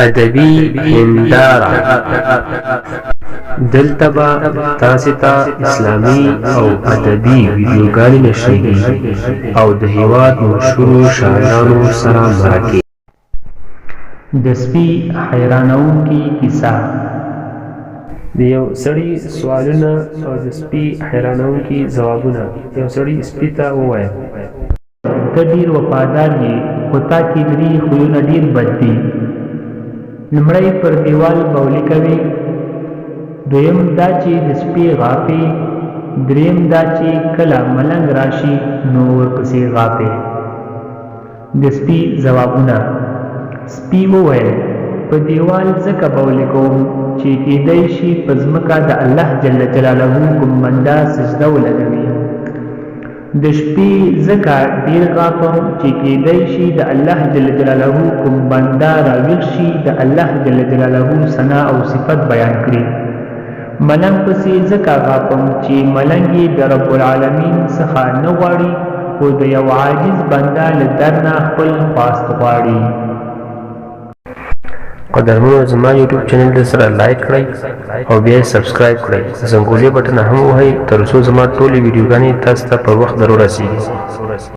ادبی هنداره دلته به تاسې ته اسلامي او ادبي ویډیوګانې نشریږي او د هېواد مشهورو شاعرانو سره مرکې. د سپي حیرانوونکې کیسه. د یو سړي سوالونه او د سپي حیرانوونکي ځوابونه. یو سړي سپي ته وویل: ته ډېر وفادار یې، خو تا کې درې خویونه ډېر بد دي. لومړی پر دیوال بولې کوې، دویم دا چې د سپي غاپې، دریم دا چې کله ملنګ راشي نو ورپسې غاپې. د سپي ځوابونه. سپي وویل: په دیوال ځکه بولې کوم چې کیدای شي په ځمکه د الله جل جلاله کوم بنده سجده ولګوي. د شپې ځکه ډېر غاپم چې کیدای شي د الله جل جلاله کوم بنده راویښ شي د الله جل جلاله ثنا او صفت بیان کړي. ملنګ پسې ځکه غاپم چې ملنګ یې د رب العالمین څخه نه غواړي خو د یو عاجز بنده له در نه خپل خواست غواړي. قدرمنو، زما یوټیوب چینل د سره لایک کړئ او بیا یې سبسکرایب کړئ. زنګولې بټن هم ووهئ تر څو زما ټولې ویډیوګانې تاسو ته پر وخت ضرور رسیږي.